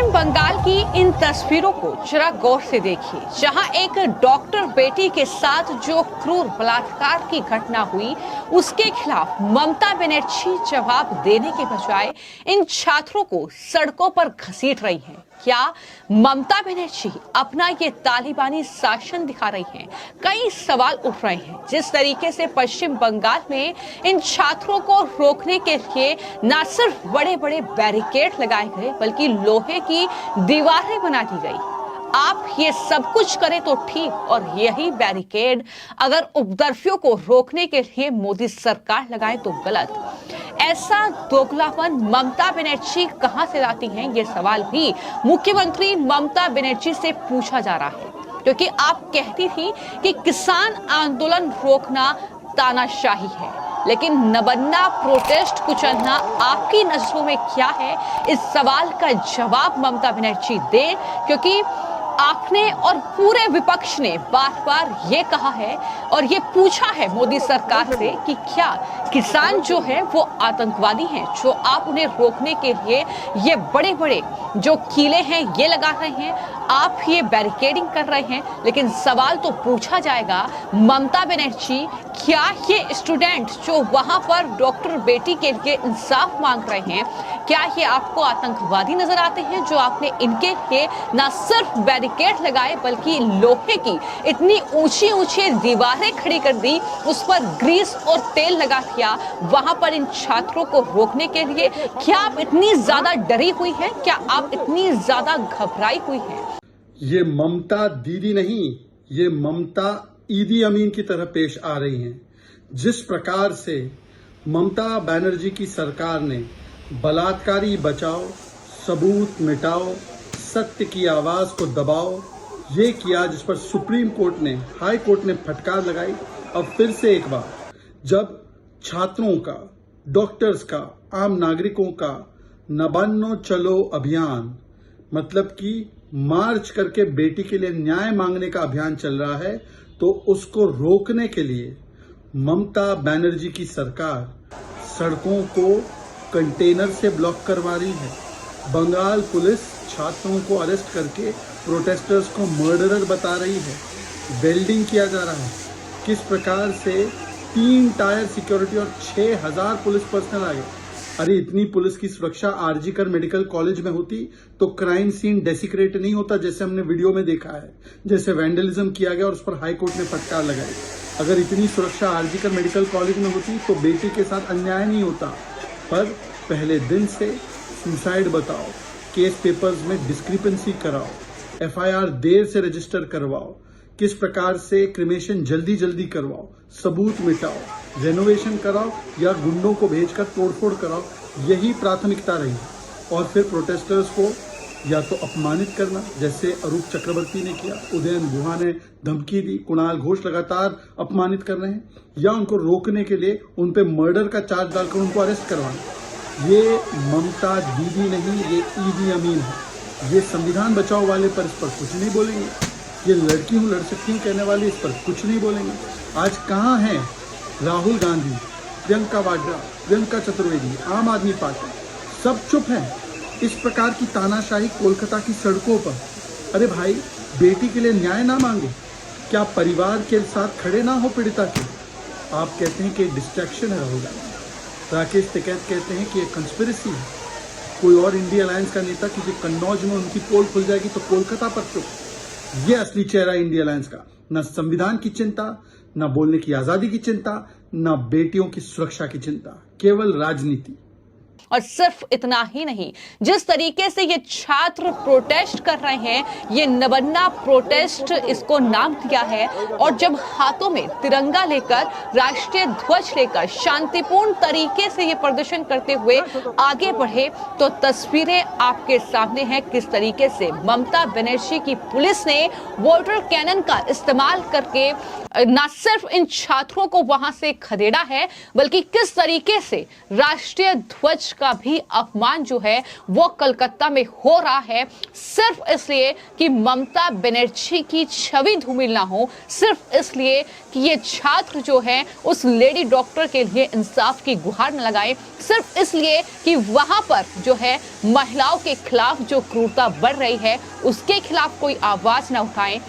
पश्चिम बंगाल की इन तस्वीरों को जरा गौर से देखिए, जहां एक डॉक्टर बेटी के साथ जो क्रूर बलात्कार की घटना हुई, उसके खिलाफ ममता बनर्जी जवाब देने के बजाय इन छात्रों को सड़कों पर घसीट रही हैं। क्या ममता बनर्जी अपना ये तालिबानी शासन दिखा रही हैं? कई सवाल उठ रहे हैं। जिस तरीके से पश्चिम बंगाल में इन छात्रों को रोकने के लिए न सिर्फ बड़े बड़े बैरिकेड लगाए गए, बल्कि लोहे की दीवारें बना दी गई। आप ये सब कुछ करें तो ठीक, और यही बैरिकेड अगर उपद्रवियों को रोकने के लिए मोदी सरकार लगाए तो गलत। ऐसा दोगलापन ममता बनर्जी कहां से लाती हैं, ये सवाल भी मुख्यमंत्री ममता बनर्जी से पूछा जा रहा है, क्योंकि आप कहती थी कि किसान आंदोलन रोकना तानाशाही है, लेकिन नबन्ना प्रोटेस्ट कुचलना आपकी नजरों में क्या है? इस सवाल का जवाब ममता बनर्जी दे, क्योंकि आपने और पूरे विपक्ष ने बार बार ये कहा है और ये पूछा है मोदी सरकार से कि क्या किसान जो है वो आतंकवादी हैं, जो आप उन्हें रोकने के लिए ये बड़े बड़े जो किले हैं ये लगा रहे हैं, आप ये बैरिकेडिंग कर रहे हैं। लेकिन सवाल तो पूछा जाएगा, ममता बनर्जी क्या ये स्टूडेंट जो वहां पर डॉक्टर बेटी के लिए इंसाफ मांग रहे हैं, क्या ये आपको आतंकवादी नजर आते हैं, जो आपने इनके लिए न सिर्फ बैरिकेड लगाए बल्कि लोहे की इतनी ऊंची ऊंची दीवारें खड़ी कर दी, उस पर ग्रीस और तेल लगा दिया वहां पर इन छात्रों को रोकने के लिए? क्या आप इतनी ज्यादा डरी हुई हैं? क्या आप इतनी ज्यादा घबराई हुई हैं? ये ममता दीदी नहीं, ये ममता ईदी अमीन की तरह पेश आ रही हैं। जिस प्रकार से ममता बनर्जी की सरकार ने बलात्कारी बचाओ, सबूत मिटाओ, सत्य की आवाज को दबाओ, ये किया, जिस पर सुप्रीम कोर्ट ने, हाई कोर्ट ने फटकार लगाई। अब फिर से एक बार जब छात्रों का, डॉक्टर्स का, आम नागरिकों का नबान्नो चलो अभियान, मतलब कि मार्च करके बेटी के लिए न्याय मांगने का अभियान चल रहा है, तो उसको रोकने के लिए ममता बनर्जी की सरकार सड़कों को कंटेनर से ब्लॉक करवा रही है। बंगाल पुलिस छात्रों को अरेस्ट करके प्रोटेस्टर्स को मर्डरर बता रही है। वेल्डिंग किया जा रहा है। किस प्रकार से 3 टायर सिक्योरिटी और 6000 पुलिस पर्सनल आ गए। अरे इतनी पुलिस की सुरक्षा आरजी कर मेडिकल कॉलेज में होती तो क्राइम सीन डेसिक्रेट नहीं होता, जैसे हमने वीडियो में देखा है, जैसे वैंडलिज्म किया गया और उस पर हाई कोर्ट ने फटकार लगाई। अगर इतनी सुरक्षा आरजी कर मेडिकल कॉलेज में होती तो बेटी के साथ अन्याय नहीं होता। पर पहले दिन से सुसाइड बताओ, केस पेपर्स में डिस्क्रिपेंसी कराओ, एफआईआर देर से रजिस्टर करवाओ, किस प्रकार से क्रिमेशन जल्दी जल्दी करवाओ, सबूत मिटाओ, रेनोवेशन कराओ या गुंडों को भेजकर तोड़फोड़ कराओ, यही प्राथमिकता रही। और फिर प्रोटेस्टर्स को या तो अपमानित करना, जैसे अरूप चक्रवर्ती ने किया, उदयन गुहा ने धमकी दी, कुणाल घोष लगातार अपमानित कर रहे हैं, या उनको रोकने के लिए उन पे मर्डर का चार्ज डालकर उनको अरेस्ट करवाना। ये ममता दीदी नहीं, ये ईदी अमीन है। ये संविधान बचाओ वाले पर इस पर कुछ नहीं बोलेंगे, ये लड़की हूं लड़ सकती हूं कहने वाले इस पर कुछ नहीं बोलेंगे। आज कहाँ हैं राहुल गांधी, प्रियंका वाड्रा, प्रियंका चतुर्वेदी, आम आदमी पार्टी, सब चुप हैं। इस प्रकार की तानाशाही कोलकाता की सड़कों पर। अरे भाई, बेटी के लिए न्याय ना मांगे, क्या परिवार के साथ खड़े ना हो पीड़िता के? आप कहते हैं कि डिस्ट्रैक्शन है राहुल गांधी। राकेश टिकैत कहते हैं कि ये कंस्पिरेसी है। कोई और इंडिया अलायंस का नेता, क्योंकि कन्नौज में उनकी पोल खुल जाएगी तो कोलकाता पर चुप। ये असली चेहरा इंडिया अलायंस का। न संविधान की चिंता, न बोलने की आजादी की चिंता, न बेटियों की सुरक्षा की चिंता, केवल राजनीति। और सिर्फ इतना ही नहीं, जिस तरीके से ये छात्र प्रोटेस्ट कर रहे हैं, ये नबन्ना प्रोटेस्ट इसको नाम दिया है, और जब हाथों में तिरंगा लेकर, राष्ट्रीय ध्वज लेकर शांतिपूर्ण तरीके से ये प्रदर्शन करते हुए आगे बढ़े, तो तस्वीरें आपके सामने हैं किस तरीके से ममता बनर्जी की पुलिस ने वाटर कैनन का इस्तेमाल करके न सिर्फ इन छात्रों को वहां से खदेड़ा है, बल्कि किस तरीके से राष्ट्रीय ध्वज समाज का भी अपमान जो है वो कलकत्ता में हो रहा है, सिर्फ इसलिए कि ममता बनर्जी की छवि धूमिल ना हो, सिर्फ इसलिए कि ये छात्र जो है उस लेडी डॉक्टर के लिए इंसाफ की गुहार न लगाए, सिर्फ इसलिए कि वहां पर जो है महिलाओं के खिलाफ जो क्रूरता बढ़ रही है उसके खिलाफ कोई आवाज न उठाएं।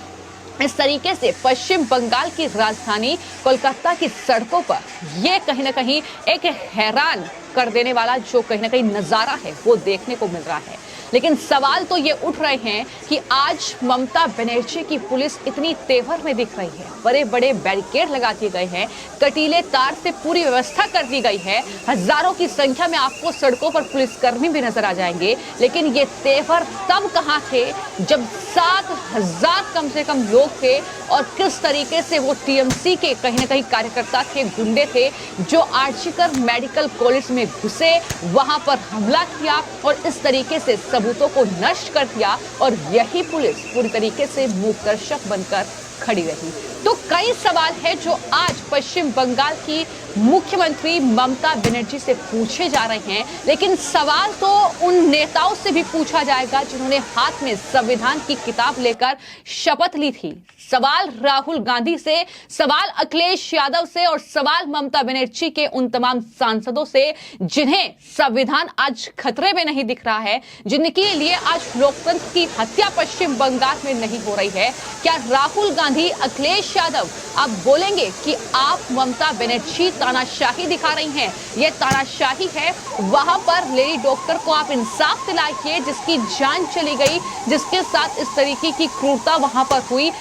इस तरीके से पश्चिम बंगाल की राजधानी कोलकाता की सड़कों पर यह कहीं ना कहीं एक हैरान कर देने वाला जो कहीं ना कहीं नजारा है वो देखने को मिल रहा है। लेकिन सवाल तो ये उठ रहे हैं कि आज ममता बनर्जी की पुलिस इतनी तेवर में दिख रही है, बड़े बड़े बैरिकेड लगा दिए गए हैं, कटीले तार से पूरी व्यवस्था कर दी गई है, हजारों की संख्या में आपको सड़कों पर पुलिसकर्मी भी नजर आ जाएंगे। लेकिन ये तेवर तब कहाँ थे जब 7,000 कम से कम लोग थे और किस तरीके से वो टीएमसी के कहीं ना कहीं कार्यकर्ता थे, गुंडे थे, जो आर्जिकर मेडिकल कॉलेज में घुसे, वहां पर हमला किया और इस तरीके से सबूतों को नष्ट कर दिया और यही पुलिस पूरी तरीके से मूकदर्शक बनकर खड़ी रही। तो कई सवाल है जो आज पश्चिम बंगाल की मुख्यमंत्री ममता बनर्जी से पूछे जा रहे हैं, लेकिन सवाल तो उन नेताओं से भी पूछा जाएगा जिन्होंने हाथ में संविधान की किताब लेकर शपथ ली थी। सवाल राहुल गांधी से, सवाल अखिलेश यादव से और सवाल ममता बनर्जी के उन तमाम सांसदों से जिन्हें संविधान आज खतरे में नहीं दिख रहा है, जिनके लिए आज लोकतंत्र की हत्या पश्चिम बंगाल में नहीं हो रही है। क्या राहुल गांधी, अखिलेश यादव आप बोलेंगे कि आप ममता बनर्जी तानाशाही दिखा रही हैं? ये तानाशाही है, वहां पर लेडी डॉक्टर को आप इंसाफ दिलाइए जिसकी जान चली गई, जिसके साथ इस तरीके की क्रूरता वहां पर हुई,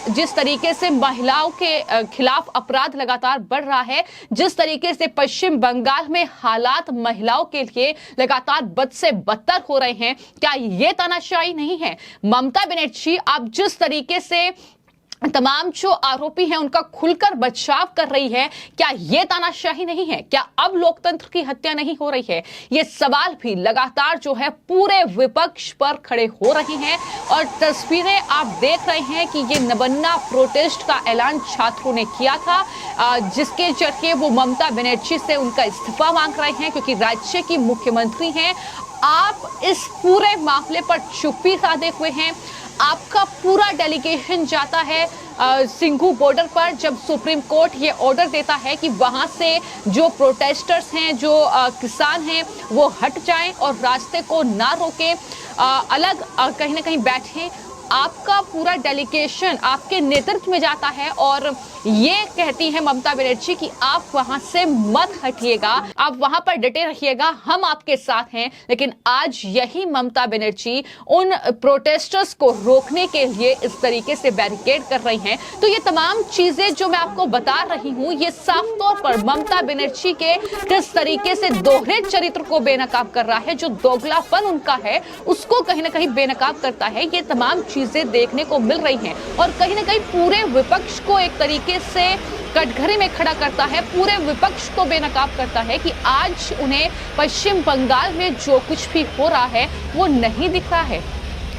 जिस तरीके से महिलाओं के खिलाफ अपराध लगातार बढ़ रहा है, जिस तरीके से पश्चिम बंगाल में हालात महिलाओं के लिए लगातार बद से बदतर हो रहे हैं, क्या ये तानाशाही नहीं है? ममता बनर्जी आप जिस तरीके से तमाम जो आरोपी हैं उनका खुलकर बचाव कर रही है, क्या यह तानाशाही नहीं है? क्या अब लोकतंत्र की हत्या नहीं हो रही है? ये सवाल भी लगातार जो है पूरे विपक्ष पर खड़े हो रहे हैं और तस्वीरें आप देख रहे हैं कि ये नबन्ना प्रोटेस्ट का ऐलान छात्रों ने किया था, जिसके जरिए वो ममता बनर्जी से उनका इस्तीफा मांग रहे हैं क्योंकि राज्य की मुख्यमंत्री हैं। आप इस पूरे मामले पर चुप्पी साधे हुए हैं। आपका पूरा डेलीगेशन जाता है सिंघू बॉर्डर पर, जब सुप्रीम कोर्ट ये ऑर्डर देता है कि वहां से जो प्रोटेस्टर्स हैं, जो किसान हैं, वो हट जाएं और रास्ते को ना रोकें, अलग कहीं ना कहीं बैठें। आपका पूरा डेलीगेशन आपके नेतृत्व में जाता है और ये कहती है ममता बनर्जी कि आप वहां से मत हटिएगा, आप वहां पर डटे रहिएगा, हम आपके साथ हैं। लेकिन आज यही ममता बनर्जी उन प्रोटेस्टर्स को रोकने के लिए इस तरीके से बैरिकेड कर रही हैं। तो ये तमाम चीजें जो मैं आपको बता रही हूं, ये साफ तौर पर ममता बनर्जी के किस तरीके से दोहरे चरित्र को बेनकाब कर रहा है, जो दोगलापन उनका है उसको कहीं ना कहीं बेनकाब करता है। ये तमाम चीजें देखने को मिल रही हैं और कहीं ना कहीं पूरे विपक्ष को एक तरीके से कटघरे में खड़ा करता है, पूरे विपक्ष को बेनकाब करता है कि आज उन्हें पश्चिम बंगाल में जो कुछ भी हो रहा है वो नहीं दिख रहा है।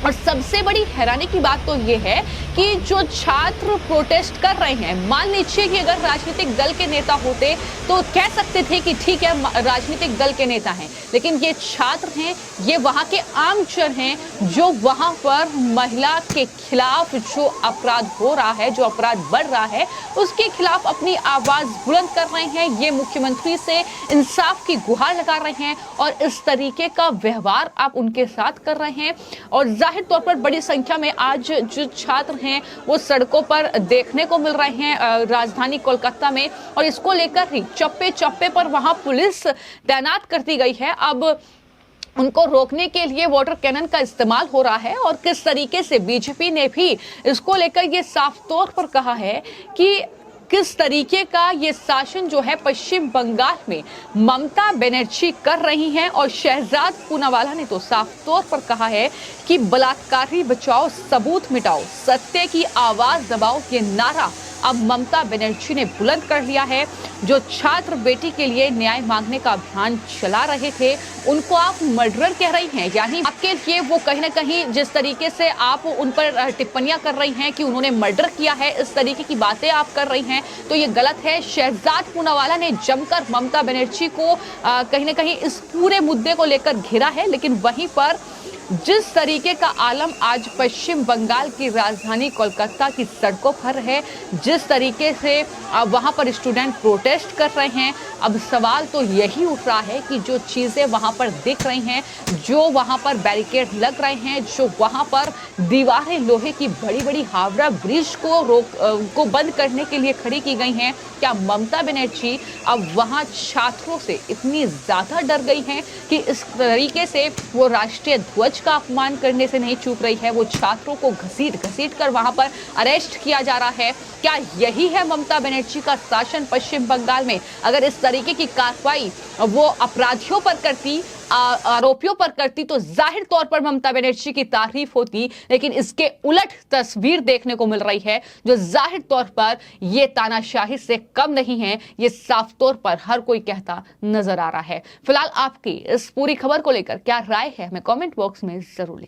और सबसे बड़ी हैरानी की बात तो ये है कि जो छात्र प्रोटेस्ट कर रहे हैं, मान लीजिए कि अगर राजनीतिक दल के नेता होते तो कह सकते थे कि ठीक है राजनीतिक दल के नेता हैं, लेकिन ये छात्र हैं, ये वहां के आम जन हैं जो वहां पर महिला के खिलाफ जो अपराध हो रहा है, जो अपराध बढ़ रहा है, उसके खिलाफ अपनी आवाज बुलंद कर रहे हैं। ये मुख्यमंत्री से इंसाफ की गुहार लगा रहे हैं और इस तरीके का व्यवहार आप उनके साथ कर रहे हैं। और जाहिर तौर पर बड़ी संख्या में आज जो छात्र हैं वो सड़कों पर देखने को मिल रहे हैं राजधानी कोलकाता में, और इसको लेकर ही चप्पे चप्पे पर वहां पुलिस तैनात कर दी गई है। अब उनको रोकने के लिए वाटर कैनन का इस्तेमाल हो रहा है और किस तरीके से बीजेपी ने भी इसको लेकर ये साफ तौर पर कहा है कि किस तरीके का ये शासन जो है पश्चिम बंगाल में ममता बनर्जी कर रही हैं। और शहजाद पूनावाला ने तो साफ तौर पर कहा है कि बलात्कारी बचाओ, सबूत मिटाओ, सत्य की आवाज दबाओ, ये नारा अब ममता बनर्जी ने बुलंद कर लिया है। जो छात्र बेटी के लिए न्याय मांगने का अभियान चला रहे थे, उनको आप मर्डरर कह रही हैं। यानी आपके लिए वो कहीं ना कहीं जिस तरीके से आप उन पर टिप्पणियां कर रही हैं कि उन्होंने मर्डर किया है, इस तरीके की बातें आप कर रही हैं, तो ये गलत है। शहजाद पूनावाला ने जमकर ममता बनर्जी को कहीं ना कहीं इस पूरे मुद्दे को लेकर घेरा है। लेकिन वहीं पर जिस तरीके का आलम आज पश्चिम बंगाल की राजधानी कोलकाता की सड़कों पर है, जिस तरीके से वहां पर स्टूडेंट प्रोटेस्ट कर रहे हैं, अब सवाल तो यही उठ रहा है कि जो चीजें वहां पर दिख रही हैं, जो वहां पर बैरिकेड लग रहे हैं, जो वहां पर दीवारें लोहे की बड़ी बड़ी हावड़ा ब्रिज को बंद करने के लिए खड़ी की गई हैं, क्या ममता बनर्जी अब वहां छात्रों से इतनी ज्यादा डर गई हैं कि इस तरीके से वो राष्ट्रीय ध्वज का अपमान करने से नहीं चूक रही है? वो छात्रों को घसीट कर वहां पर अरेस्ट किया जा रहा है। क्या यही है ममता बनर्जी का शासन पश्चिम बंगाल में? अगर इस तरीके की कार्रवाई वो अपराधियों पर करती, आरोपियों पर करती, तो जाहिर तौर पर ममता बनर्जी की तारीफ होती। लेकिन इसके उलट तस्वीर देखने को मिल रही है, जो जाहिर तौर पर ये तानाशाही से कम नहीं है, ये साफ तौर पर हर कोई कहता नजर आ रहा है। फिलहाल आपकी इस पूरी खबर को लेकर क्या राय है, हमें कमेंट बॉक्स में जरूर लिखें।